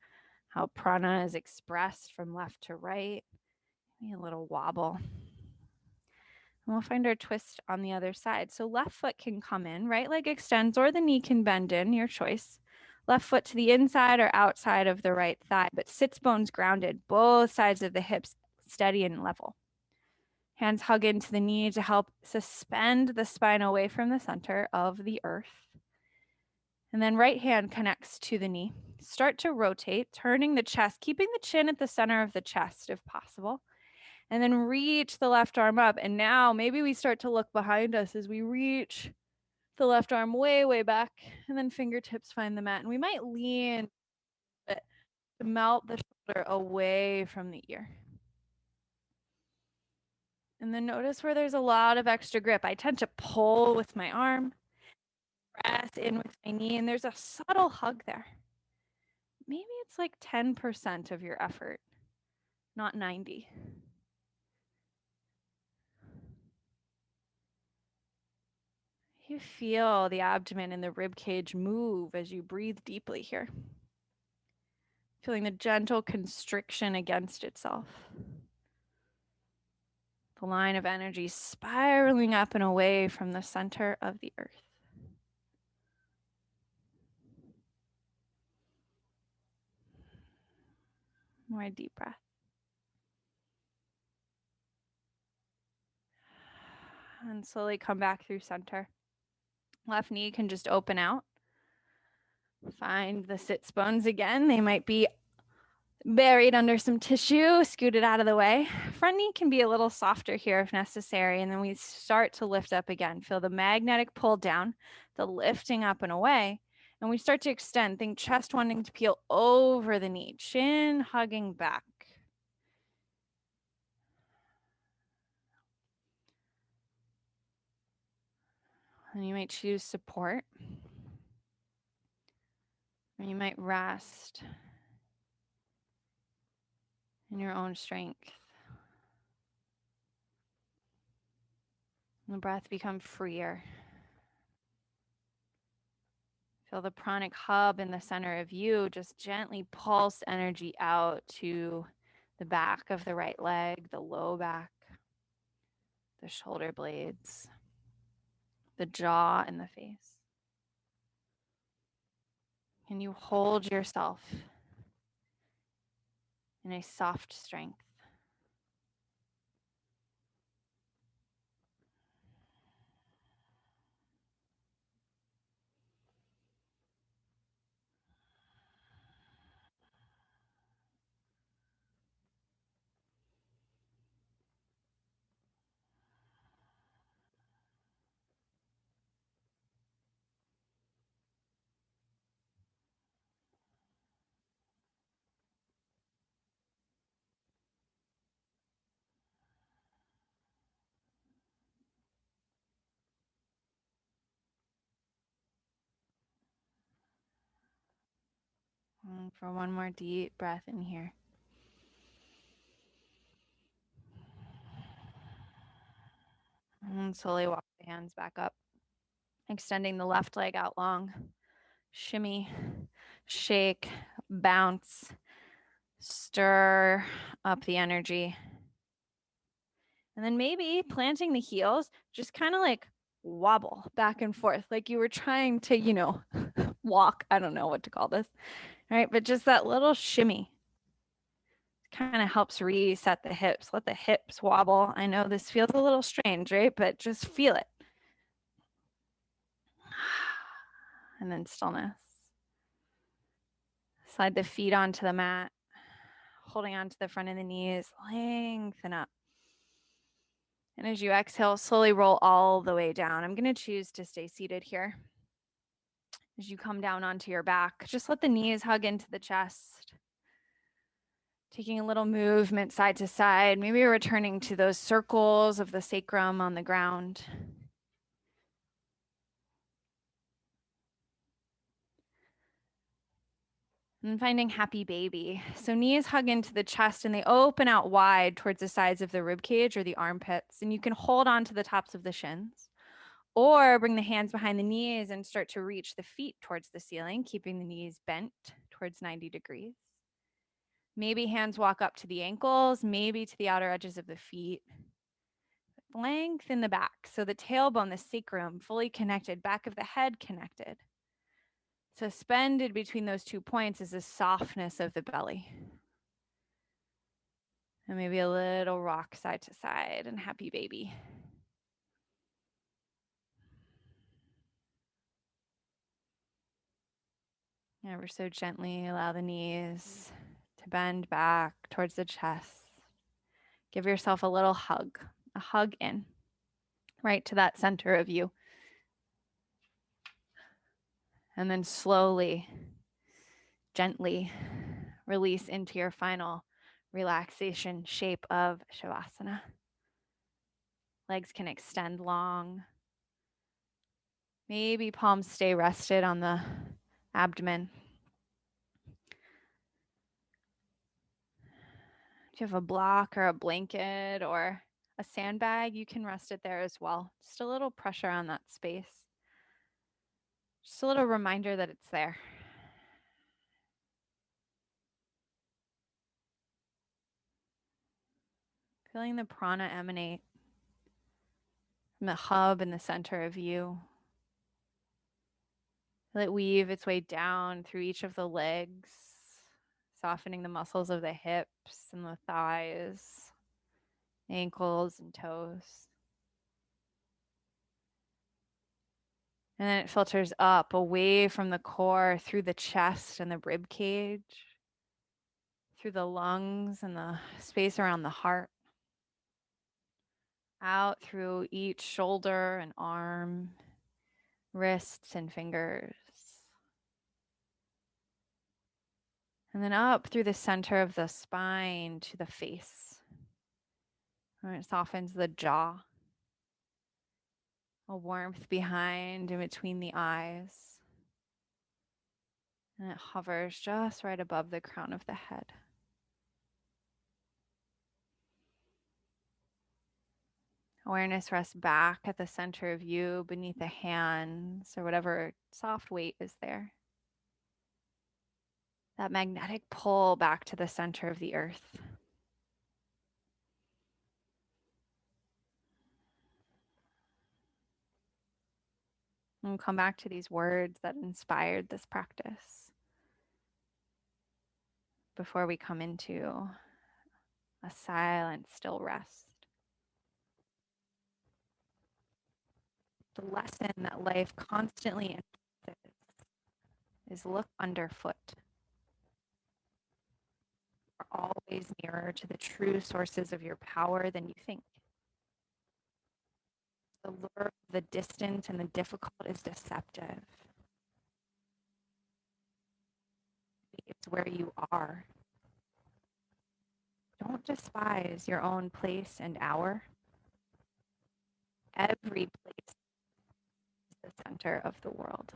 how prana is expressed from left to right. Maybe a little wobble. And we'll find our twist on the other side. So left foot can come in, right leg extends, or the knee can bend in, your choice. Left foot to the inside or outside of the right thigh, but sits bones grounded, both sides of the hips steady and level. Hands hug into the knee to help suspend the spine away from the center of the earth. And then right hand connects to the knee. Start to rotate, turning the chest, keeping the chin at the center of the chest if possible. And then reach the left arm up. And now maybe we start to look behind us as we reach the left arm way, way back. And then fingertips find the mat. And we might lean a bit to melt the shoulder away from the ear. And then notice where there's a lot of extra grip. I tend to pull with my arm, press in with my knee, and there's a subtle hug there. Maybe it's like 10% of your effort, not 90. You feel the abdomen and the rib cage move as you breathe deeply here. Feeling the gentle constriction against itself. The line of energy spiraling up and away from the center of the earth. More deep breath. And slowly come back through center. Left knee can just open out. Find the sits bones again. They might be buried under some tissue, scooted out of the way. Front knee can be a little softer here if necessary. And then we start to lift up again. Feel the magnetic pull down, the lifting up and away. And we start to extend. Think chest wanting to peel over the knee, chin hugging back. And you might choose support. Or you might rest in your own strength. And the breath become freer. Feel the pranic hub in the center of you. Just gently pulse energy out to the back of the right leg, the low back, the shoulder blades, the jaw, and the face. Can you hold yourself in a soft strength? And for one more deep breath in here. And slowly walk the hands back up, extending the left leg out long. Shimmy, shake, bounce, stir up the energy. And then maybe planting the heels, just kind of like wobble back and forth, like you were trying to, walk. I don't know what to call this, right? But just that little shimmy kind of helps reset the hips. Let the hips wobble. I know this feels a little strange, right? But just feel it. And then stillness. Slide the feet onto the mat, holding onto the front of the knees, lengthen up. And as you exhale, slowly roll all the way down. I'm going to choose to stay seated here. As you come down onto your back, just let the knees hug into the chest. Taking a little movement side to side, maybe returning to those circles of the sacrum on the ground. And finding happy baby. So knees hug into the chest and they open out wide towards the sides of the rib cage or the armpits. And you can hold on to the tops of the shins or bring the hands behind the knees and start to reach the feet towards the ceiling, keeping the knees bent towards 90 degrees. Maybe hands walk up to the ankles, maybe to the outer edges of the feet. length in the back. So the tailbone, the sacrum, fully connected, back of the head connected. Suspended between those 2 points is the softness of the belly. And maybe a little rock side to side and happy baby. Ever so gently allow the knees to bend back towards the chest. Give yourself a little hug, a hug in, right to that center of you. And then slowly, gently release into your final relaxation shape of Shavasana. Legs can extend long. Maybe palms stay rested on the abdomen. If you have a block or a blanket or a sandbag, you can rest it there as well. Just a little pressure on that space. Just a little reminder that it's there. Feeling the prana emanate from the hub in the center of you. Let it weave its way down through each of the legs, softening the muscles of the hips and the thighs, ankles and toes. And then it filters up, away from the core, through the chest and the rib cage, through the lungs and the space around the heart, out through each shoulder and arm, wrists and fingers. And then up through the center of the spine to the face, where it softens the jaw. A warmth behind and between the eyes. And it hovers just right above the crown of the head. Awareness rests back at the center of you, beneath the hands, or whatever soft weight is there. That magnetic pull back to the center of the earth. And we'll come back to these words that inspired this practice before we come into a silent, still rest. The lesson that life constantly insists is look underfoot. Are always nearer to the true sources of your power than you think. The lure of the distant and the difficult is deceptive. It's where you are. Don't despise your own place and hour. Every place is the center of the world.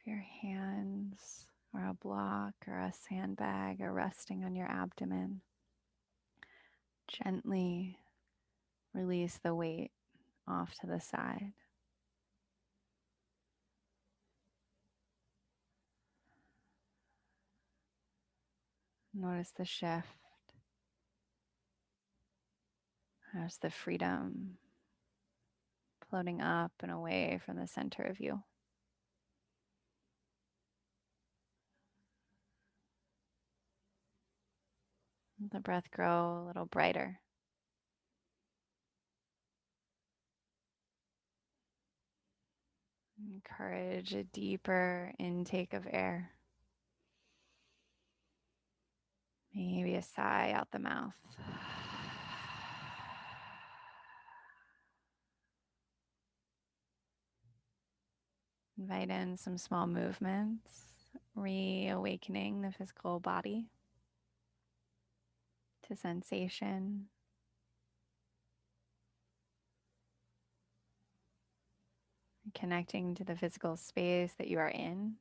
your hands or a block or a sandbag are resting on your abdomen, gently release the weight off to the side. Notice the shift as the freedom floating up and away from the center of you. Let the breath grow a little brighter. Encourage a deeper intake of air. Maybe a sigh out the mouth. Invite in some small movements, reawakening the physical body to sensation. Connecting to the physical space that you are in.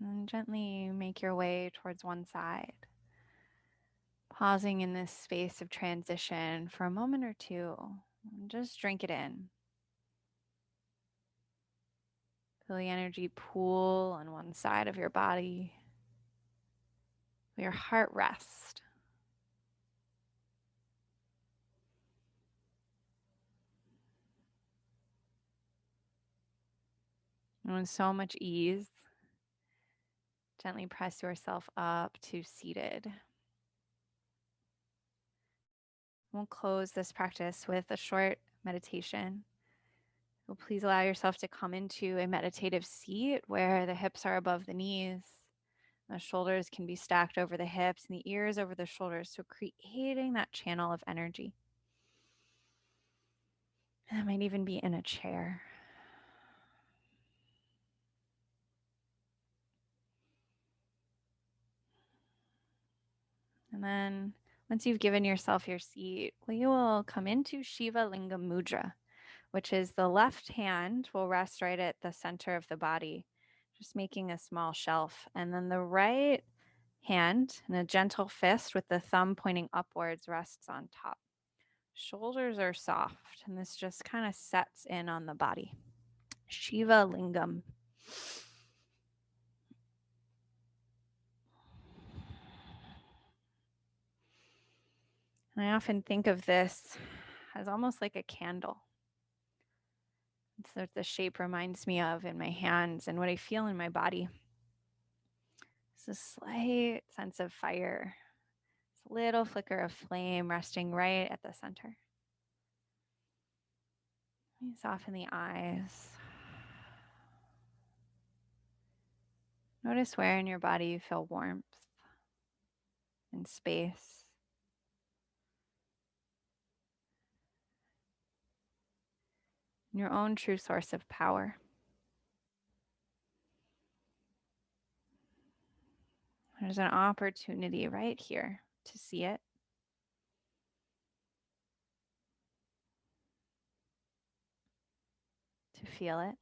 And gently make your way towards one side. Pausing in this space of transition for a moment or two. Just drink it in. Feel the energy pool on one side of your body. Feel your heart rest. And with so much ease, gently press yourself up to seated. We'll close this practice with a short meditation. So please allow yourself to come into a meditative seat where the hips are above the knees. The shoulders can be stacked over the hips and the ears over the shoulders. So creating that channel of energy. And that might even be in a chair. And then once you've given yourself your seat, we will come into Shiva Lingam Mudra, which is the left hand will rest right at the center of the body, just making a small shelf. And then the right hand in a gentle fist with the thumb pointing upwards rests on top. Shoulders are soft, and this just kind of sets in on the body. Shiva Lingam. And I often think of this as almost like a candle. It's what the shape reminds me of in my hands and what I feel in my body. It's a slight sense of fire. It's a little flicker of flame resting right at the center. You soften the eyes. Notice where in your body you feel warmth and space. Your own true source of power. There's an opportunity right here to see it. To feel it.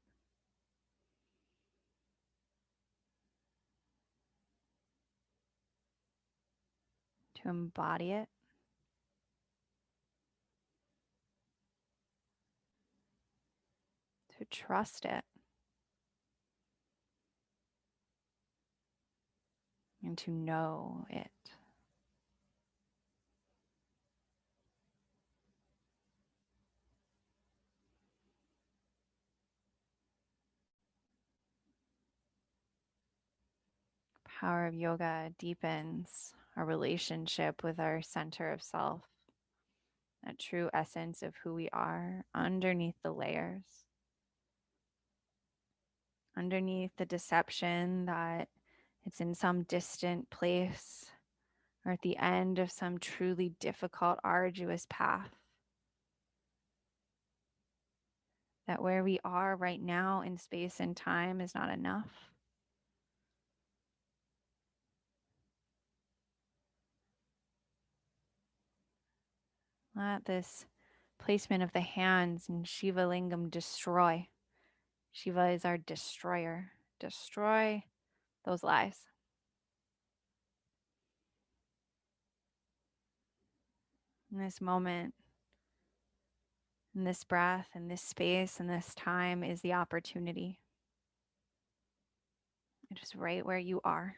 To embody it. To trust it. And to know it. Power of yoga deepens our relationship with our center of self, that true essence of who we are underneath the layers, underneath the deception that it's in some distant place or at the end of some truly difficult, arduous path. That where we are right now in space and time is not enough. Let this Placement of the hands in Shiva Lingam, destroy. Shiva is our destroyer. Destroy those lies. In this moment, in this breath, in this space, in this time is the opportunity. It is right where you are.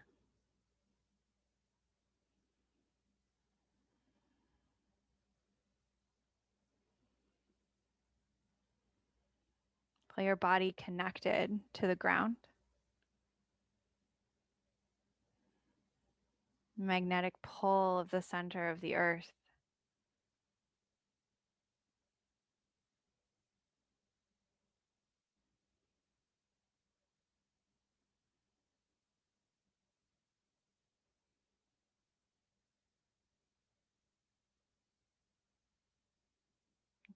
Feel your body connected to the ground. Magnetic pull of the center of the earth.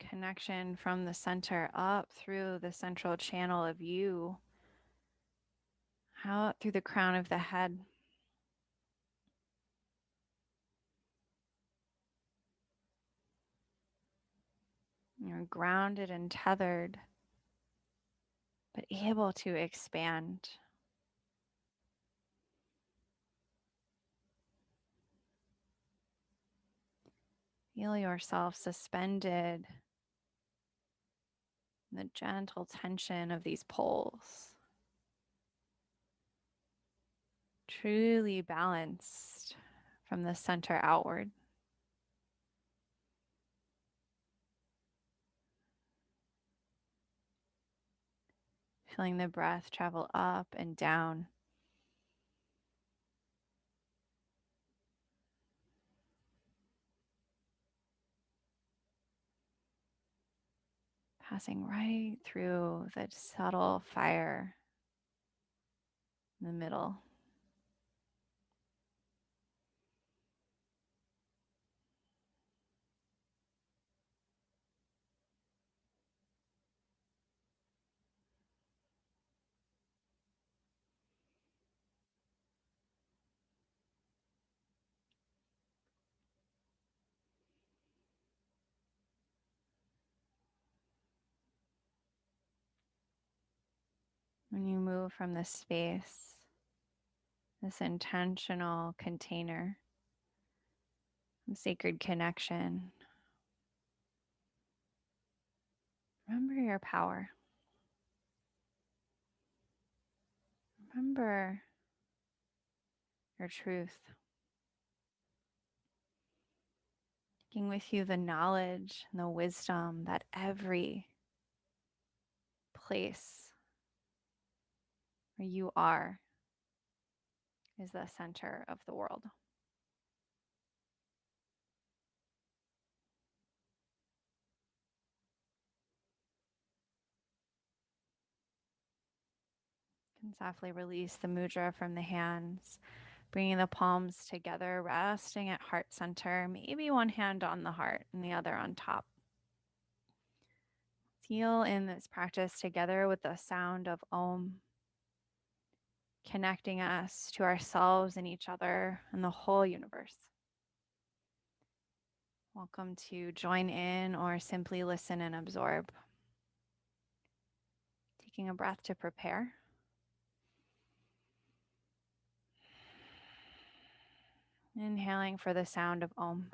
Connection from the center up through the central channel of you, out through the crown of the head. You're grounded and tethered, but able to expand. Feel yourself suspended in the gentle tension of these poles. Truly balanced from the center outward. Feeling the breath travel up and down. Passing right through the subtle fire in the middle. When you move from this space, this intentional container of sacred connection, remember your power. Remember your truth. Taking with you the knowledge and the wisdom that every place where you are is the center of the world. You can softly release the mudra from the hands, bringing the palms together, resting at heart center, maybe one hand on the heart and the other on top. Feel in this practice together with the sound of Om, connecting us to ourselves and each other and the whole universe. Welcome to join in or simply listen and absorb. Taking a breath to prepare. Inhaling for the sound of Om.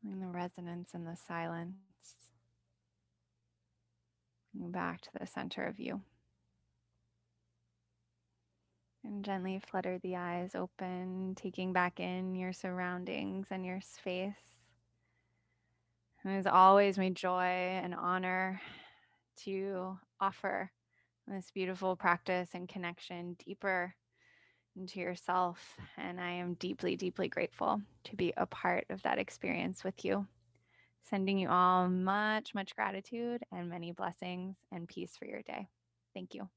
And the resonance and the silence. Back to the center of you. And gently flutter the eyes open, taking back in your surroundings and your space. And as always, my joy and honor to offer this beautiful practice and connection deeper into yourself. And I am deeply, deeply grateful to be a part of that experience with you. Sending you all much, much gratitude and many blessings and peace for your day. Thank you.